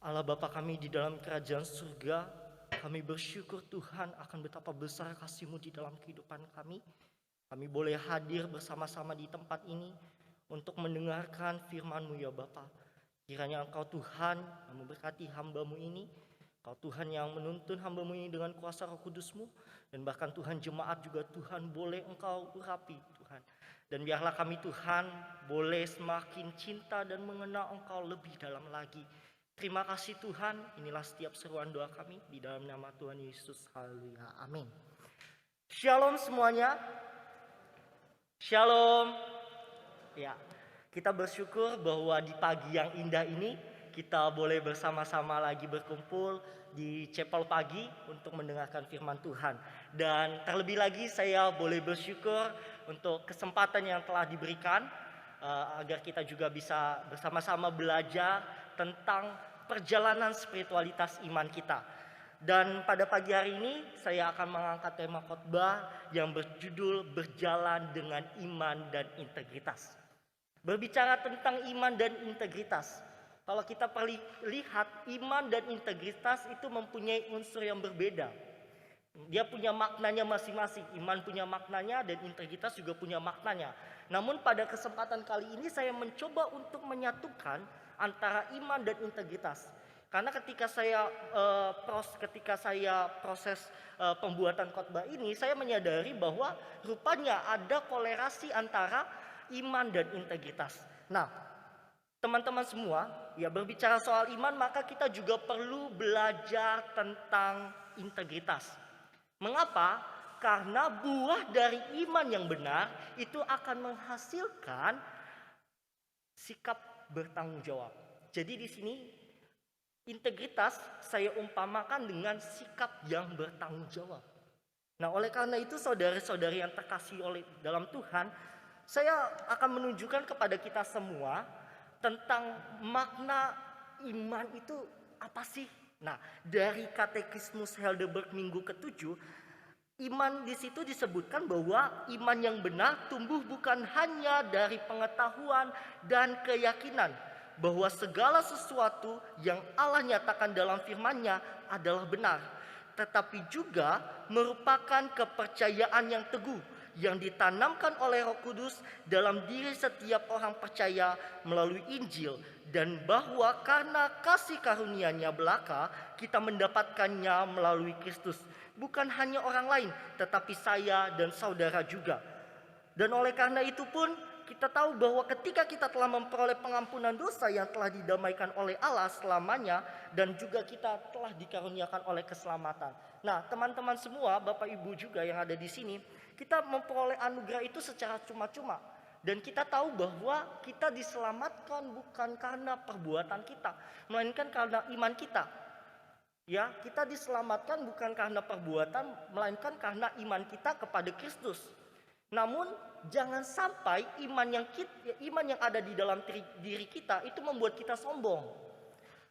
Allah Bapa kami di dalam kerajaan surga, kami bersyukur Tuhan akan betapa besar kasih-Mu di dalam kehidupan kami. Kami boleh hadir bersama-sama di tempat ini untuk mendengarkan firman-Mu ya Bapa. Kiranya Engkau Tuhan yang memberkati hamba-Mu ini, Engkau Tuhan yang menuntun hamba-Mu ini dengan kuasa Roh Kudus-Mu, dan bahkan Tuhan jemaat juga Tuhan boleh Engkau urapi Tuhan. Dan biarlah kami Tuhan boleh semakin cinta dan mengenal Engkau lebih dalam lagi. Terima kasih Tuhan, inilah setiap seruan doa kami di dalam nama Tuhan Yesus. Haleluya, amin. Shalom semuanya. Shalom. Ya, kita bersyukur bahwa di pagi yang indah ini kita boleh bersama-sama lagi berkumpul di chapel pagi untuk mendengarkan firman Tuhan. Dan terlebih lagi saya boleh bersyukur untuk kesempatan yang telah diberikan agar kita juga bisa bersama-sama belajar tentang perjalanan spiritualitas iman kita. Dan pada pagi hari ini saya akan mengangkat tema khotbah yang berjudul Berjalan dengan Iman dan Integritas. Berbicara tentang iman dan integritas, kalau kita lihat iman dan integritas itu mempunyai unsur yang berbeda. Dia punya maknanya masing-masing. Iman punya maknanya dan integritas juga punya maknanya. Namun pada kesempatan kali ini saya mencoba untuk menyatukan antara iman dan integritas. Karena ketika saya proses pembuatan khotbah ini, saya menyadari bahwa rupanya ada kolerasi antara iman dan integritas. Nah, teman-teman semua, ya berbicara soal iman maka kita juga perlu belajar tentang integritas. Mengapa? Karena buah dari iman yang benar itu akan menghasilkan sikap bertanggung jawab. Jadi di sini integritas saya umpamakan dengan sikap yang bertanggung jawab. Nah, oleh karena itu saudara-saudari yang terkasih oleh dalam Tuhan, saya akan menunjukkan kepada kita semua tentang makna iman itu apa sih? Nah, dari Katekismus Heidelberg minggu ke-7, iman di situ disebutkan bahwa iman yang benar tumbuh bukan hanya dari pengetahuan dan keyakinan bahwa segala sesuatu yang Allah nyatakan dalam firman-Nya adalah benar, tetapi juga merupakan kepercayaan yang teguh yang ditanamkan oleh Roh Kudus dalam diri setiap orang percaya melalui Injil, dan bahwa karena kasih karunia-Nya belaka kita mendapatkannya melalui Kristus. Bukan hanya orang lain, tetapi saya dan saudara juga. Dan oleh karena itu pun kita tahu bahwa ketika kita telah memperoleh pengampunan dosa yang telah didamaikan oleh Allah selamanya, dan juga kita telah dikaruniakan oleh keselamatan. Nah, teman-teman semua, Bapak Ibu juga yang ada di sini, kita memperoleh anugerah itu secara cuma-cuma. Dan kita tahu bahwa kita diselamatkan bukan karena perbuatan kita, melainkan karena iman kita. Ya, kita diselamatkan bukan karena perbuatan, melainkan karena iman kita kepada Kristus. Namun jangan sampai iman yang ada di dalam diri kita itu membuat kita sombong.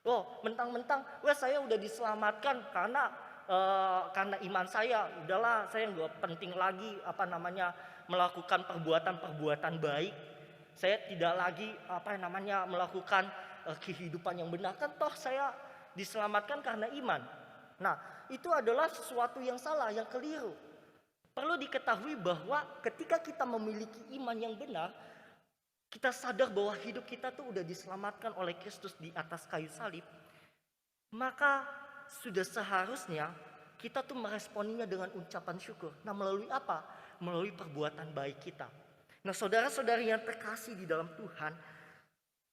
Oh, mentang-mentang, wah saya udah diselamatkan karena iman saya. Udahlah, saya nggak penting lagi melakukan perbuatan-perbuatan baik. Saya tidak lagi melakukan kehidupan yang benar. Kan toh saya diselamatkan karena iman. Nah, itu adalah sesuatu yang salah, yang keliru. Perlu diketahui bahwa ketika kita memiliki iman yang benar, kita sadar bahwa hidup kita tuh udah diselamatkan oleh Kristus di atas kayu salib, maka sudah seharusnya kita tuh meresponinya dengan ucapan syukur. Nah, melalui apa? Melalui perbuatan baik kita. Nah, saudara-saudari yang terkasih di dalam Tuhan,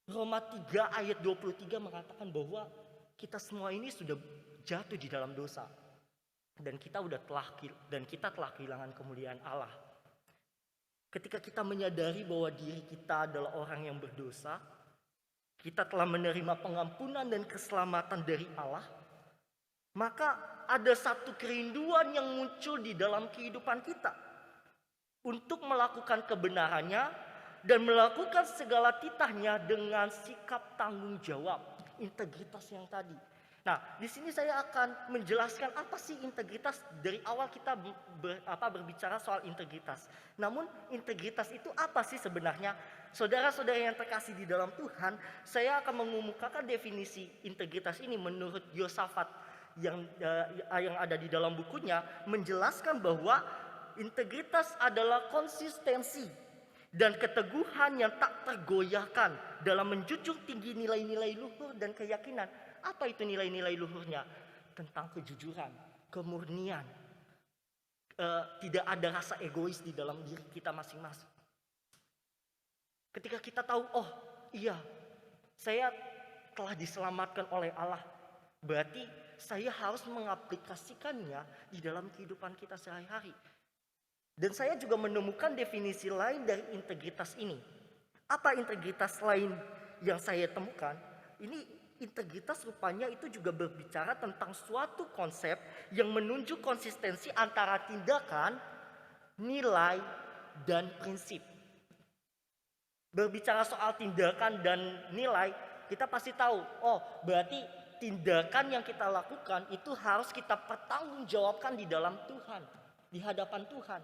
Roma 3 ayat 23 mengatakan bahwa kita semua ini sudah jatuh di dalam dosa. Dan kita telah kehilangan kemuliaan Allah. Ketika kita menyadari bahwa diri kita adalah orang yang berdosa, kita telah menerima pengampunan dan keselamatan dari Allah, maka ada satu kerinduan yang muncul di dalam kehidupan kita untuk melakukan kebenarannya dan melakukan segala titahnya dengan sikap tanggung jawab, integritas yang tadi. Nah, di sini saya akan menjelaskan apa sih integritas dari awal kita berbicara soal integritas. Namun integritas itu apa sih sebenarnya? Saudara-saudara yang terkasih di dalam Tuhan, saya akan mengemukakan definisi integritas ini menurut Yosafat yang ada di dalam bukunya, menjelaskan bahwa integritas adalah konsistensi dan keteguhan yang tak tergoyahkan dalam menjunjung tinggi nilai-nilai luhur dan keyakinan. Apa itu nilai-nilai luhurnya? Tentang kejujuran, kemurnian, tidak ada rasa egois di dalam diri kita masing-masing. Ketika kita tahu, oh iya, saya telah diselamatkan oleh Allah, berarti saya harus mengaplikasikannya di dalam kehidupan kita sehari-hari. Dan saya juga menemukan definisi lain dari integritas ini. Apa integritas lain yang saya temukan? Ini integritas rupanya itu juga berbicara tentang suatu konsep yang menunjuk konsistensi antara tindakan, nilai, dan prinsip. Berbicara soal tindakan dan nilai, kita pasti tahu, oh berarti tindakan yang kita lakukan itu harus kita pertanggungjawabkan di dalam Tuhan, di hadapan Tuhan.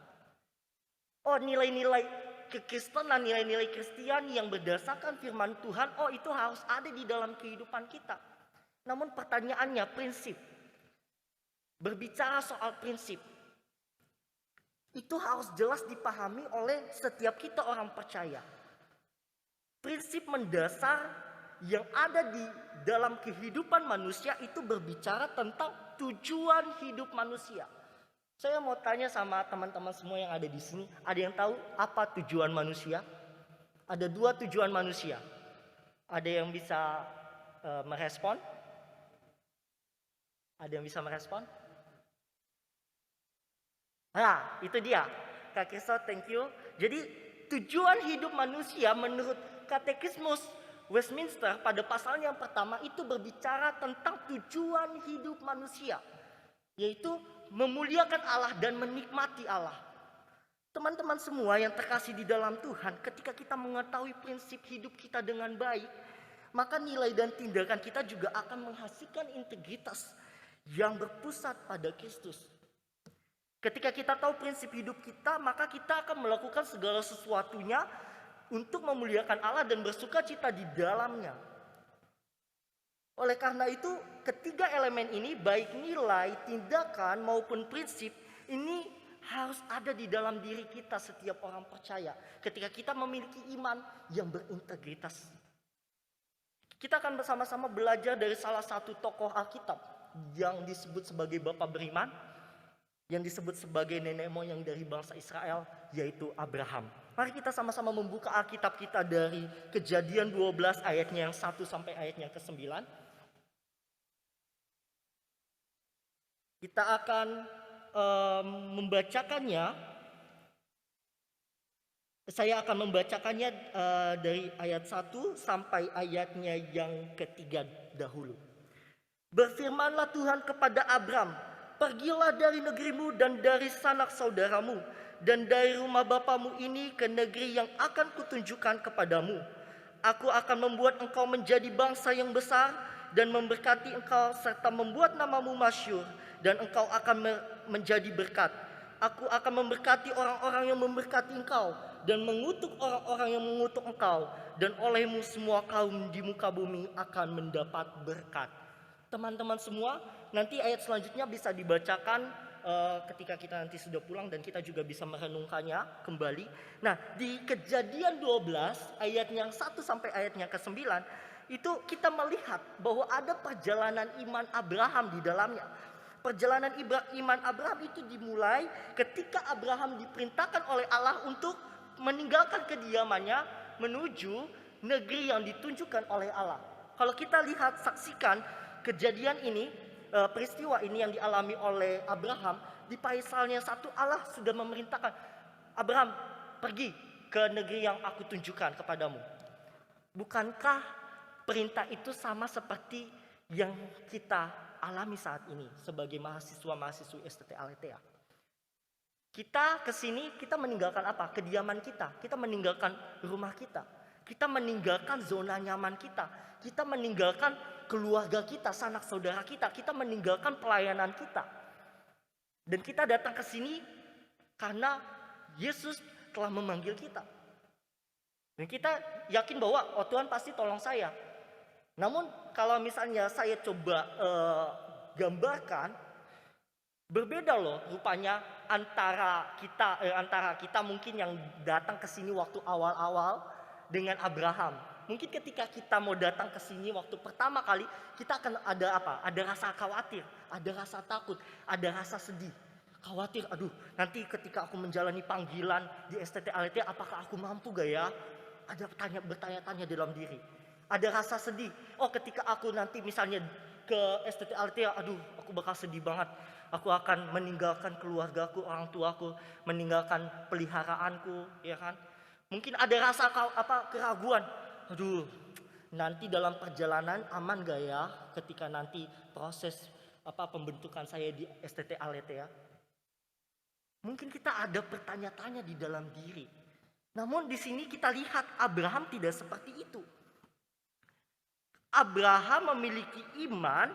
Oh nilai-nilai kekristenan, nilai-nilai Kristiani yang berdasarkan firman Tuhan, oh itu harus ada di dalam kehidupan kita. Namun pertanyaannya prinsip. Berbicara soal prinsip, itu harus jelas dipahami oleh setiap kita orang percaya. Prinsip mendasar yang ada di dalam kehidupan manusia itu berbicara tentang tujuan hidup manusia. Saya mau tanya sama teman-teman semua yang ada di sini, ada yang tahu apa tujuan manusia? Ada 2 tujuan manusia. Ada yang bisa merespon? Ada yang bisa merespon? Nah, itu dia. Kak Kristo, thank you. Jadi, tujuan hidup manusia menurut Katekismus Westminster pada pasalnya yang pertama itu berbicara tentang tujuan hidup manusia, yaitu memuliakan Allah dan menikmati Allah. Teman-teman semua yang terkasih di dalam Tuhan, ketika kita mengetahui prinsip hidup kita dengan baik, maka nilai dan tindakan kita juga akan menghasilkan integritas yang berpusat pada Kristus. Ketika kita tahu prinsip hidup kita, maka kita akan melakukan segala sesuatunya untuk memuliakan Allah dan bersukacita di dalamnya. Oleh karena itu, ketiga elemen ini, baik nilai, tindakan maupun prinsip, ini harus ada di dalam diri kita setiap orang percaya. Ketika kita memiliki iman yang berintegritas. Kita akan bersama-sama belajar dari salah satu tokoh Alkitab yang disebut sebagai Bapa beriman, yang disebut sebagai nenek moyang dari bangsa Israel, yaitu Abraham. Mari kita sama-sama membuka Alkitab kita dari Kejadian 12 ayatnya yang 1 sampai ayatnya ke-9. Kita akan membacakannya. Saya akan membacakannya dari ayat 1 sampai ayatnya yang ketiga dahulu. Berfirmanlah Tuhan kepada Abram, pergilah dari negerimu dan dari sanak saudaramu dan dari rumah bapamu ini ke negeri yang akan kutunjukkan kepadamu. Aku akan membuat engkau menjadi bangsa yang besar dan memberkati engkau serta membuat namamu masyhur, dan engkau akan menjadi berkat. Aku akan memberkati orang-orang yang memberkati engkau dan mengutuk orang-orang yang mengutuk engkau, dan olehmu semua kaum di muka bumi akan mendapat berkat. Teman-teman semua, nanti ayat selanjutnya bisa dibacakan ketika kita nanti sudah pulang dan kita juga bisa merenungkannya kembali. Nah, di Kejadian 12 ayat yang 1 sampai ayatnya ke-9 itu kita melihat bahwa ada perjalanan iman Abraham di dalamnya. Perjalanan iman Abraham itu dimulai ketika Abraham diperintahkan oleh Allah untuk meninggalkan kediamannya menuju negeri yang ditunjukkan oleh Allah. Kalau kita lihat, saksikan kejadian ini, peristiwa ini yang dialami oleh Abraham, di Paisalnya 1 Allah sudah memerintahkan, Abraham pergi ke negeri yang aku tunjukkan kepadamu. Bukankah perintah itu sama seperti yang kita alami saat ini sebagai mahasiswa-mahasiswi STT Aletheia? Kita kesini, kita meninggalkan apa? Kediaman kita. Kita meninggalkan rumah kita. Kita meninggalkan zona nyaman kita. Kita meninggalkan keluarga kita, sanak saudara kita, kita meninggalkan pelayanan kita. Dan kita datang ke sini karena Yesus telah memanggil kita. Dan kita yakin bahwa Tuhan pasti tolong saya. Namun kalau misalnya saya coba gambarkan, berbeda loh rupanya antara kita mungkin yang datang ke sini waktu awal-awal dengan Abraham. Mungkin ketika kita mau datang ke sini waktu pertama kali, kita akan ada apa? Ada rasa khawatir, ada rasa takut, ada rasa sedih. Khawatir, aduh nanti ketika aku menjalani panggilan di STT Aletheia, apakah aku mampu gak ya? Ada bertanya-tanya dalam diri. Ada rasa sedih, oh ketika aku nanti misalnya ke STT Aletheia, aduh aku bakal sedih banget. Aku akan meninggalkan keluargaku, orang tuaku, meninggalkan peliharaanku, ya kan? Mungkin ada rasa keraguan. Aduh, nanti dalam perjalanan aman gak ya ketika nanti proses pembentukan saya di STT Aletheia? Mungkin kita ada bertanya-tanya di dalam diri. Namun di sini kita lihat Abraham tidak seperti itu. Abraham memiliki iman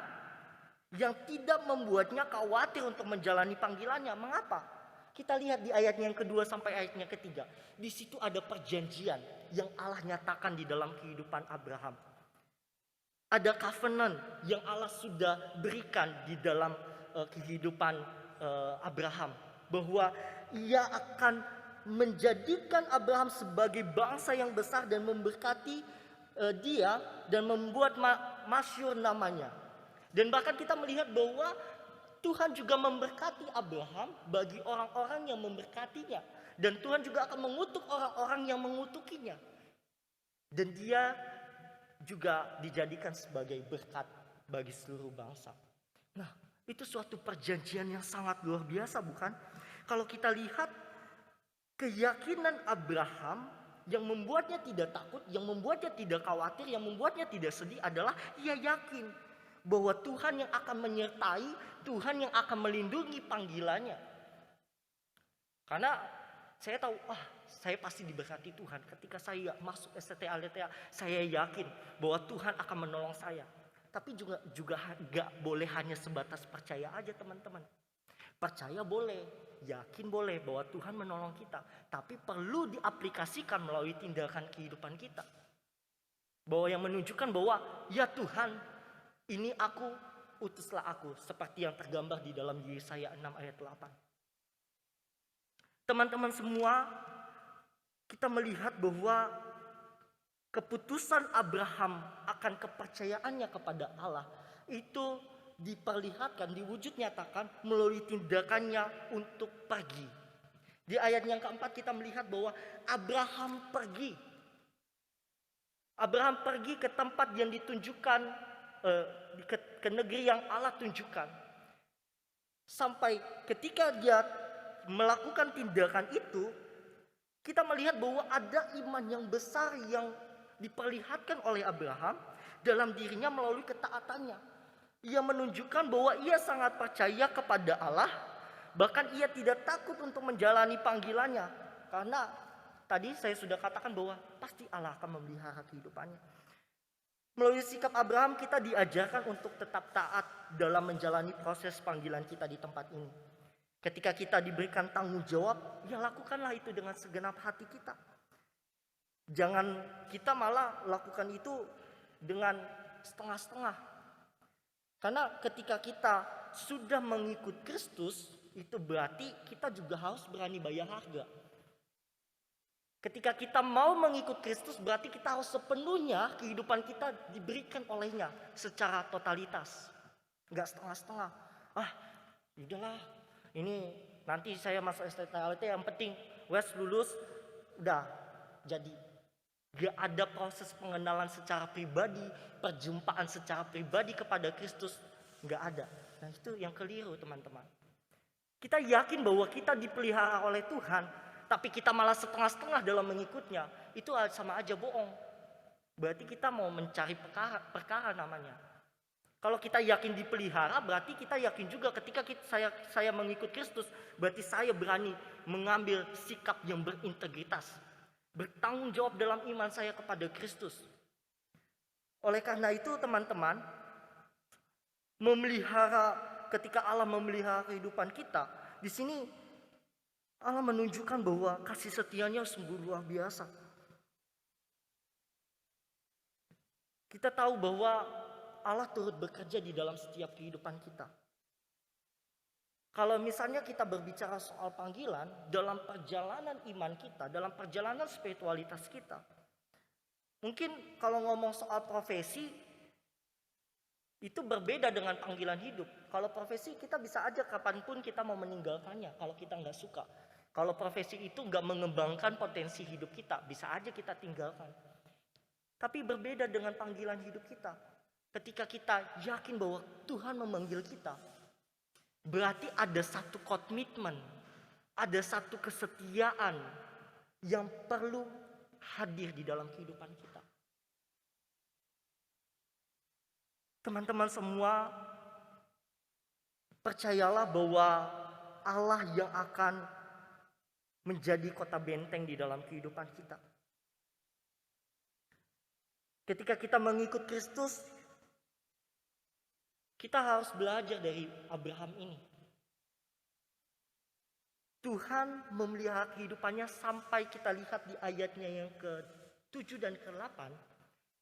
yang tidak membuatnya khawatir untuk menjalani panggilannya. Mengapa? Kita lihat di ayatnya yang kedua sampai ayatnya ketiga. Di situ ada perjanjian yang Allah nyatakan di dalam kehidupan Abraham. Ada covenant yang Allah sudah berikan di dalam kehidupan Abraham. Bahwa ia akan menjadikan Abraham sebagai bangsa yang besar dan memberkati dia dan membuat masyhur namanya. Dan bahkan kita melihat bahwa Tuhan juga memberkati Abraham bagi orang-orang yang memberkatinya. Dan Tuhan juga akan mengutuk orang-orang yang mengutukinya. Dan dia juga dijadikan sebagai berkat bagi seluruh bangsa. Nah, itu suatu perjanjian yang sangat luar biasa, bukan? Kalau kita lihat keyakinan Abraham yang membuatnya tidak takut, yang membuatnya tidak khawatir, yang membuatnya tidak sedih adalah ia yakin bahwa Tuhan yang akan menyertai, Tuhan yang akan melindungi panggilannya. Karena saya tahu, saya pasti diberkati Tuhan. Ketika saya masuk STT Aletheia, saya yakin bahwa Tuhan akan menolong saya. Tapi juga gak boleh hanya sebatas percaya aja teman-teman. Percaya boleh, yakin boleh bahwa Tuhan menolong kita. Tapi perlu diaplikasikan melalui tindakan kehidupan kita. Bahwa yang menunjukkan bahwa ya Tuhan, ini aku, utuslah aku. Seperti yang tergambar di dalam Yesaya 6 ayat 8. Teman-teman semua, kita melihat bahwa keputusan Abraham akan kepercayaannya kepada Allah itu diperlihatkan, diwujud nyatakan melalui tindakannya untuk pergi. Di ayat yang keempat kita melihat bahwa Abraham pergi. Abraham pergi ke tempat yang ditunjukkan, ke negeri yang Allah tunjukkan. Sampai ketika dia melakukan tindakan itu, kita melihat bahwa ada iman yang besar yang diperlihatkan oleh Abraham dalam dirinya melalui ketaatannya. Ia menunjukkan bahwa ia sangat percaya kepada Allah, bahkan ia tidak takut untuk menjalani panggilannya. Karena tadi saya sudah katakan bahwa pasti Allah akan memelihara kehidupannya. Melalui sikap Abraham kita diajarkan untuk tetap taat dalam menjalani proses panggilan kita di tempat ini. Ketika kita diberikan tanggung jawab, ya lakukanlah itu dengan segenap hati kita. Jangan kita malah lakukan itu dengan setengah-setengah. Karena ketika kita sudah mengikut Kristus, itu berarti kita juga harus berani bayar harga. Ketika kita mau mengikut Kristus, berarti kita harus sepenuhnya kehidupan kita diberikan olehnya secara totalitas. Enggak setengah-setengah. Udahlah, ini nanti saya masuk STT Aletheia, yang penting wes lulus, udah jadi. Gak ada proses pengenalan secara pribadi, perjumpaan secara pribadi kepada Kristus, gak ada. Nah itu yang keliru teman-teman. Kita yakin bahwa kita dipelihara oleh Tuhan, tapi kita malah setengah-setengah dalam mengikutnya, itu sama aja bohong. Berarti kita mau mencari perkara namanya. Kalau kita yakin dipelihara, berarti kita yakin juga ketika saya mengikut Kristus, berarti saya berani mengambil sikap yang berintegritas. Bertanggung jawab dalam iman saya kepada Kristus. Oleh karena itu teman-teman, ketika Allah memelihara kehidupan kita, di sini Allah menunjukkan bahwa kasih setianya sungguh luar biasa. Kita tahu bahwa Allah turut bekerja di dalam setiap kehidupan kita. Kalau misalnya kita berbicara soal panggilan, dalam perjalanan iman kita, dalam perjalanan spiritualitas kita, mungkin kalau ngomong soal profesi, itu berbeda dengan panggilan hidup. Kalau profesi kita bisa aja kapanpun kita mau meninggalkannya kalau kita nggak suka. Kalau profesi itu nggak mengembangkan potensi hidup kita, bisa aja kita tinggalkan. Tapi berbeda dengan panggilan hidup kita. Ketika kita yakin bahwa Tuhan memanggil kita, berarti ada satu komitmen, ada satu kesetiaan yang perlu hadir di dalam kehidupan kita. Teman-teman semua, percayalah bahwa Allah yang akan menjadi kota benteng di dalam kehidupan kita. Ketika kita mengikut Kristus, kita harus belajar dari Abraham ini. Tuhan memelihara kehidupannya sampai kita lihat di ayatnya yang ke-7 dan ke-8,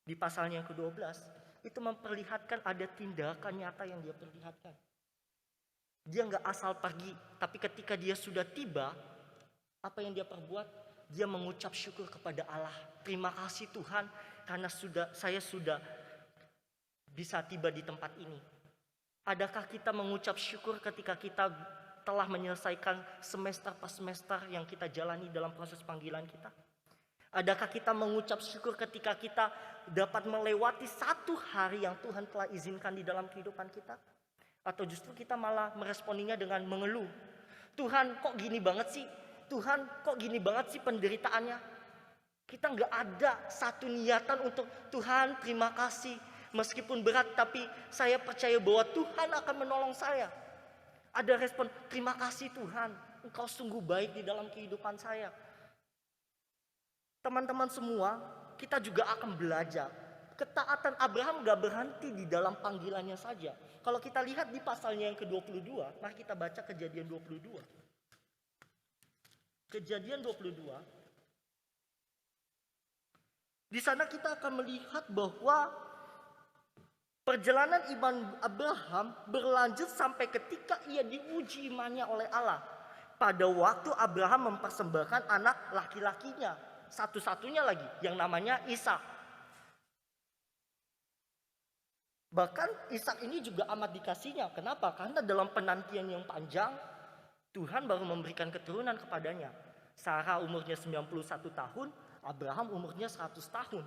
di pasalnya yang ke-12, itu memperlihatkan ada tindakan nyata yang dia perlihatkan. Dia nggak asal pergi, tapi ketika dia sudah tiba, apa yang dia perbuat? Dia mengucap syukur kepada Allah. Terima kasih Tuhan, karena saya sudah bisa tiba di tempat ini. Adakah kita mengucap syukur ketika kita telah menyelesaikan semester per semester yang kita jalani dalam proses panggilan kita? Adakah kita mengucap syukur ketika kita dapat melewati satu hari yang Tuhan telah izinkan di dalam kehidupan kita? Atau justru kita malah meresponinya dengan mengeluh? Tuhan kok gini banget sih? Tuhan kok gini banget sih penderitaannya? Kita nggak ada satu niatan untuk Tuhan terima kasih. Meskipun berat tapi saya percaya bahwa Tuhan akan menolong saya. Ada respon, terima kasih Tuhan, Engkau sungguh baik di dalam kehidupan saya. Teman-teman semua, kita juga akan belajar. Ketaatan Abraham gak berhenti di dalam panggilannya saja. Kalau kita lihat di pasalnya yang ke-22, mari kita baca Kejadian 22. Kejadian 22. Di sana kita akan melihat bahwa perjalanan iman Abraham berlanjut sampai ketika ia diuji imannya oleh Allah. Pada waktu Abraham mempersembahkan anak laki-lakinya, satu-satunya lagi, yang namanya Ishak. Bahkan Ishak ini juga amat dikasihnya. Kenapa? Karena dalam penantian yang panjang, Tuhan baru memberikan keturunan kepadanya. Sarah umurnya 91 tahun, Abraham umurnya 100 tahun.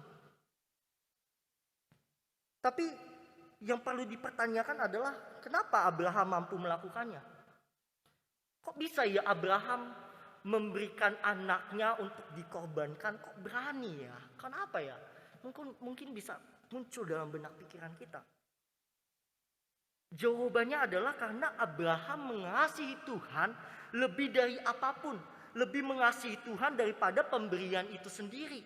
Tapi yang perlu dipertanyakan adalah kenapa Abraham mampu melakukannya? Kok bisa ya Abraham memberikan anaknya untuk dikorbankan? Kok berani ya? Kenapa ya? Mungkin bisa muncul dalam benak pikiran kita. Jawabannya adalah karena Abraham mengasihi Tuhan lebih dari apapun, lebih mengasihi Tuhan daripada pemberian itu sendiri.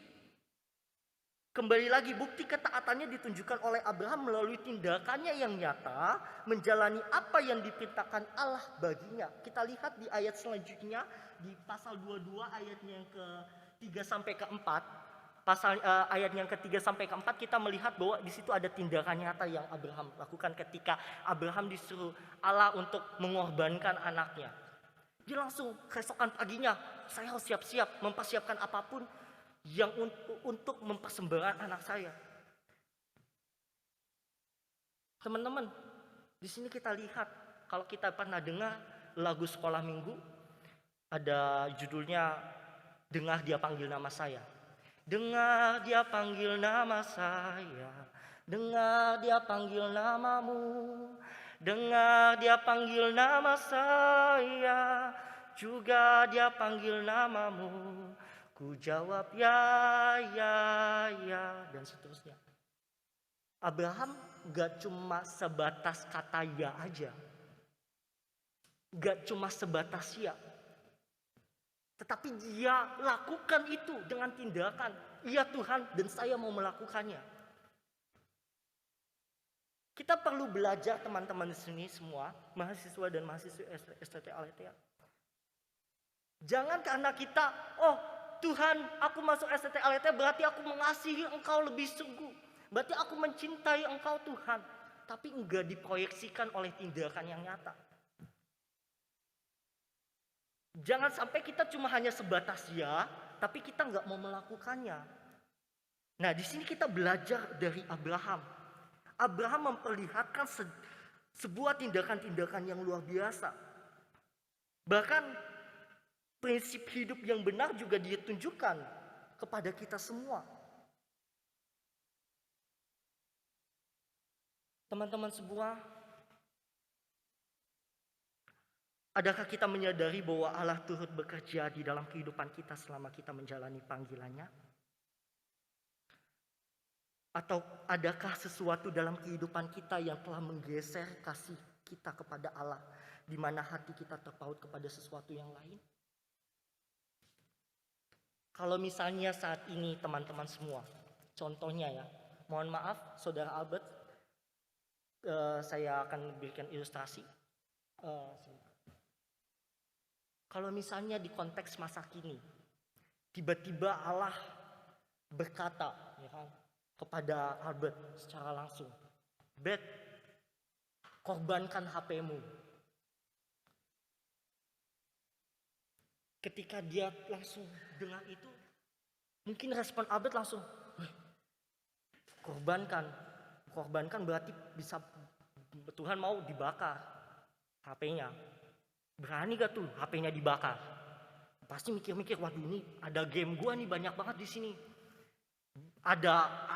Kembali lagi, bukti ketaatannya ditunjukkan oleh Abraham melalui tindakannya yang nyata, menjalani apa yang diperintahkan Allah baginya. Kita lihat di ayat selanjutnya, di pasal 22 ayatnya yang ke-3 sampai ke-4. Ayat yang ke-3 sampai ke-4 kita melihat bahwa di situ ada tindakan nyata yang Abraham lakukan ketika Abraham disuruh Allah untuk mengorbankan anaknya. Dia langsung keesokan paginya, saya harus siap-siap mempersiapkan apapun yang untuk mempersembahkan anak saya. Teman-teman, di sini kita lihat, kalau kita pernah dengar lagu sekolah minggu, ada judulnya Dengar Dia Panggil Nama Saya. Dengar Dia panggil nama saya, dengar Dia panggil namamu, dengar Dia panggil nama saya, juga Dia panggil namamu. Ku jawab ya, dan seterusnya. Abraham gak cuma sebatas kata ya aja, gak cuma sebatas ya, tetapi dia lakukan itu dengan tindakan. Iya Tuhan, dan saya mau melakukannya. Kita perlu belajar teman-teman di sini semua, mahasiswa dan mahasiswi STT Aletheia. Jangan karena kita, oh Tuhan, aku masuk STT Aletheia berarti aku mengasihi Engkau lebih sungguh. Berarti aku mencintai Engkau Tuhan. Tapi enggak diproyeksikan oleh tindakan yang nyata. Jangan sampai kita cuma hanya sebatas ya, tapi kita enggak mau melakukannya. Nah, di sini kita belajar dari Abraham. Abraham memperlihatkan sebuah tindakan-tindakan yang luar biasa. Bahkan prinsip hidup yang benar juga ditunjukkan kepada kita semua. Teman-teman semua, adakah kita menyadari bahwa Allah turut bekerja di dalam kehidupan kita selama kita menjalani panggilannya? Atau adakah sesuatu dalam kehidupan kita yang telah menggeser kasih kita kepada Allah, di mana hati kita terpaut kepada sesuatu yang lain? Kalau misalnya saat ini teman-teman semua, contohnya ya, mohon maaf Saudara Albert, saya akan berikan ilustrasi. Kalau misalnya di konteks masa kini, tiba-tiba Allah berkata, ya kan, kepada Albert secara langsung, Bet, korbankan HP-mu. Ketika dia langsung dengar itu, mungkin respon Albert langsung, korbankan berarti bisa Tuhan mau dibakar HP-nya. Berani gak tuh HP-nya dibakar? Pasti mikir-mikir, waduh ini ada game gua nih banyak banget di sini. Ada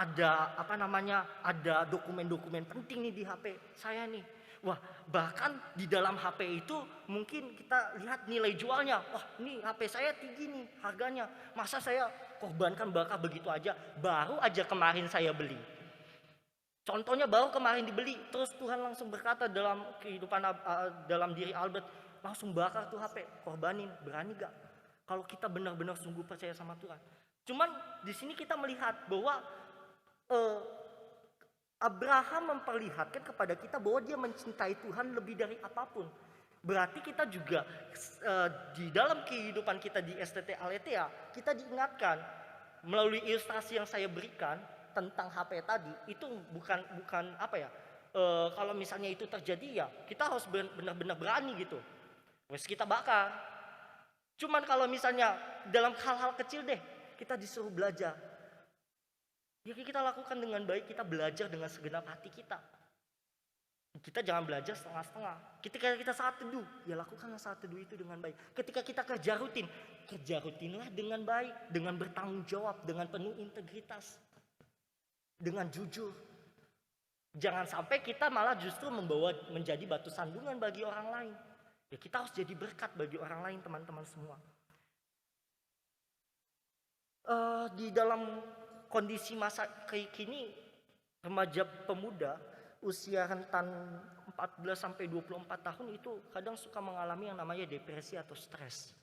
dokumen-dokumen penting nih di HP saya nih. Wah, bahkan di dalam HP itu mungkin kita lihat nilai jualnya. Wah, ini HP saya tinggi nih harganya. Masa saya korbankan bakar begitu aja? Baru aja kemarin saya beli. Contohnya baru kemarin dibeli, terus Tuhan langsung berkata dalam kehidupan dalam diri Albert, langsung bakar tuh HP, korbanin. Berani gak? Kalau kita benar-benar sungguh percaya sama Tuhan. Cuman di sini kita melihat bahwa Abraham memperlihatkan kepada kita bahwa dia mencintai Tuhan lebih dari apapun. Berarti kita juga di dalam kehidupan kita di STT Aletheia, kita diingatkan melalui ilustrasi yang saya berikan tentang HP tadi, itu bukan kalau misalnya itu terjadi ya kita harus benar-benar berani gitu. Wes kita bakar. Cuman kalau misalnya dalam hal-hal kecil deh, kita disuruh belajar. Ya kita lakukan dengan baik, kita belajar dengan segenap hati kita. Kita jangan belajar setengah-setengah. Ketika kita saat teduh, ya lakukanlah saat teduh itu dengan baik. Ketika kita kerja rutinlah dengan baik, dengan bertanggung jawab, dengan penuh integritas, dengan jujur. Jangan sampai kita malah justru menjadi batu sandungan bagi orang lain. Ya kita harus jadi berkat bagi orang lain, teman-teman semua. Di dalam kondisi masa kayak kini, remaja pemuda usia rentan 14 sampai 24 tahun itu kadang suka mengalami yang namanya depresi atau stres.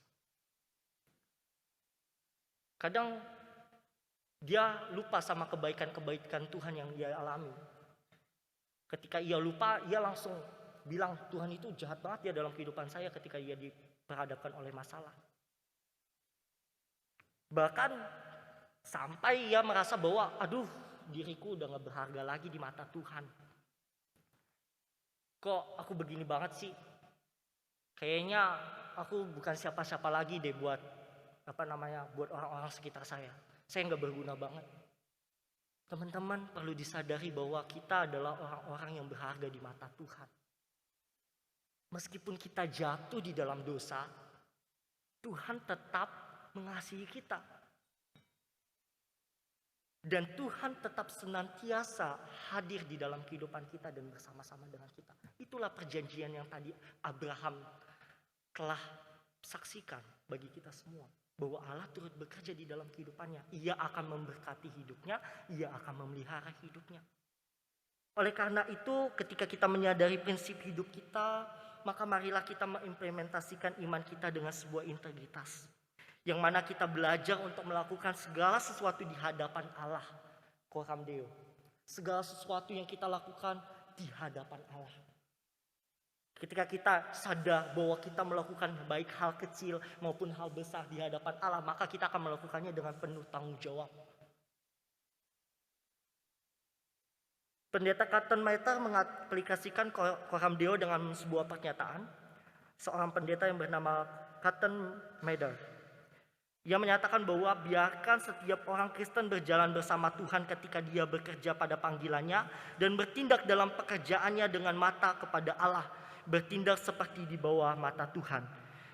Kadang dia lupa sama kebaikan-kebaikan Tuhan yang dia alami. Ketika ia lupa, ia langsung bilang Tuhan itu jahat banget ya dalam kehidupan saya ketika ia diperhadapkan oleh masalah. Bahkan sampai ia merasa bahwa aduh diriku udah gak berharga lagi di mata Tuhan. Kok aku begini banget sih? Kayaknya aku bukan siapa-siapa lagi deh buat buat orang-orang sekitar saya. Saya gak berguna banget. Teman-teman perlu disadari bahwa kita adalah orang-orang yang berharga di mata Tuhan. Meskipun kita jatuh di dalam dosa, Tuhan tetap mengasihi kita. Dan Tuhan tetap senantiasa hadir di dalam kehidupan kita dan bersama-sama dengan kita. Itulah perjanjian yang tadi Abraham telah saksikan bagi kita semua. Bahwa Allah turut bekerja di dalam kehidupannya. Ia akan memberkati hidupnya, ia akan memelihara hidupnya. Oleh karena itu, ketika kita menyadari prinsip hidup kita, maka marilah kita mengimplementasikan iman kita dengan sebuah integritas. Yang mana kita belajar untuk melakukan segala sesuatu di hadapan Allah. Coram Deo. Segala sesuatu yang kita lakukan, di hadapan Allah. Ketika kita sadar bahwa kita melakukan baik hal kecil maupun hal besar di hadapan Allah, maka kita akan melakukannya dengan penuh tanggung jawab. Pendeta Cotton Mather mengaplikasikan Coram Deo dengan sebuah pernyataan. Seorang pendeta yang bernama Cotton Mather. Ia menyatakan bahwa biarkan setiap orang Kristen berjalan bersama Tuhan ketika dia bekerja pada panggilannya dan bertindak dalam pekerjaannya dengan mata kepada Allah, bertindak seperti di bawah mata Tuhan.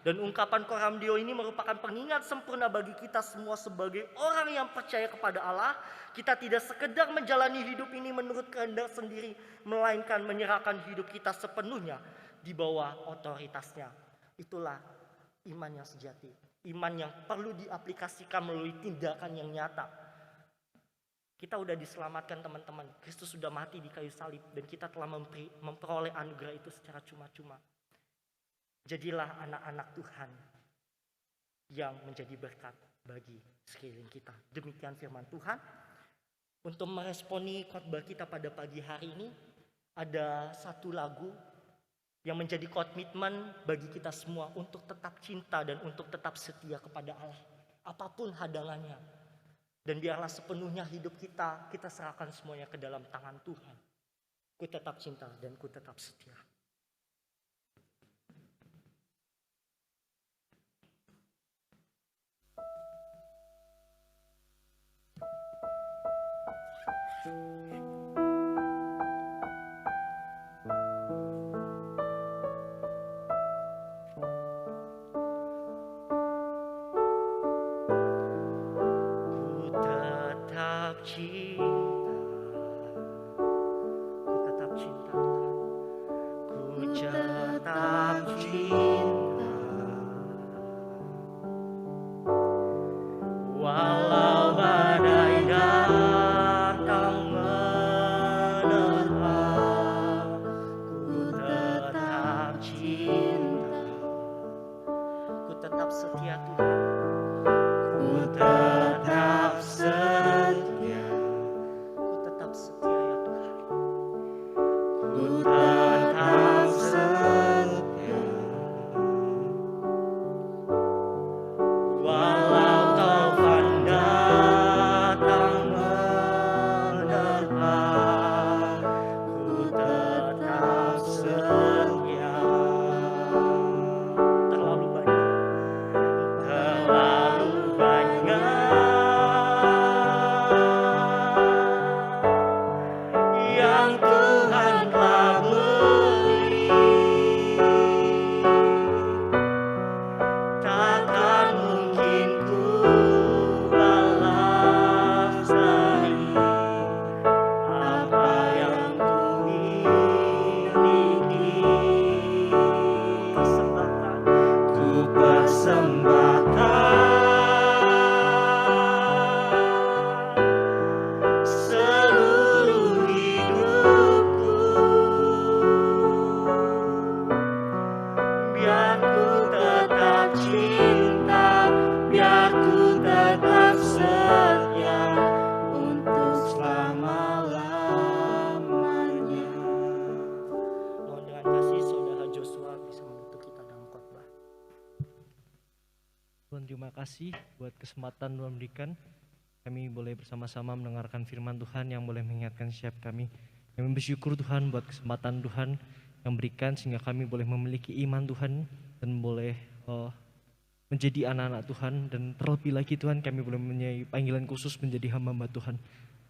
Dan ungkapan Coram Deo ini merupakan pengingat sempurna bagi kita semua sebagai orang yang percaya kepada Allah. Kita tidak sekedar menjalani hidup ini menurut kehendak sendiri, melainkan menyerahkan hidup kita sepenuhnya di bawah otoritasnya. Itulah iman yang sejati. Iman yang perlu diaplikasikan melalui tindakan yang nyata. Kita sudah diselamatkan teman-teman. Kristus sudah mati di kayu salib dan kita telah memperoleh anugerah itu secara cuma-cuma. Jadilah anak-anak Tuhan yang menjadi berkat bagi sekeliling kita. Demikian firman Tuhan. Untuk meresponi khotbah kita pada pagi hari ini, ada satu lagu yang menjadi komitmen bagi kita semua untuk tetap cinta dan untuk tetap setia kepada Allah. Apapun hadangannya. Dan biarlah sepenuhnya hidup kita serahkan semuanya ke dalam tangan Tuhan. Ku tetap cinta dan ku tetap setia. kasih buat kesempatan Tuhan berikan. Kami boleh bersama-sama mendengarkan firman Tuhan yang boleh mengingatkan setiap kami. Kami bersyukur Tuhan buat kesempatan Tuhan yang berikan sehingga kami boleh memiliki iman Tuhan dan boleh menjadi anak-anak Tuhan. Dan terlebih lagi Tuhan kami boleh mempunyai panggilan khusus menjadi hamba-hamba Tuhan.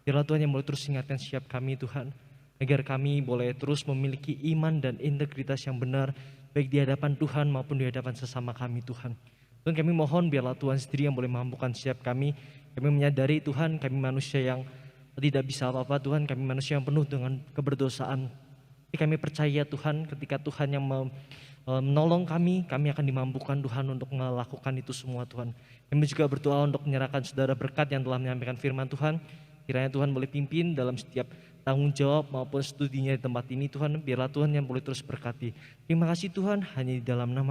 Biarlah Tuhan yang boleh terus ingatkan setiap kami Tuhan, agar kami boleh terus memiliki iman dan integritas yang benar baik di hadapan Tuhan maupun di hadapan sesama kami Tuhan. Tuhan kami mohon biarlah Tuhan sendiri yang boleh memampukan setiap kami. Kami menyadari Tuhan kami manusia yang tidak bisa apa-apa Tuhan, kami manusia yang penuh dengan keberdosaan. Tapi kami percaya Tuhan ketika Tuhan yang menolong kami akan dimampukan Tuhan untuk melakukan itu semua Tuhan. Kami juga berdoa untuk menyerahkan saudara berkat yang telah menyampaikan firman Tuhan. Kiranya Tuhan boleh pimpin dalam setiap tanggung jawab maupun studinya di tempat ini Tuhan. Biarlah Tuhan yang boleh terus berkati. Terima kasih Tuhan, hanya di dalam nama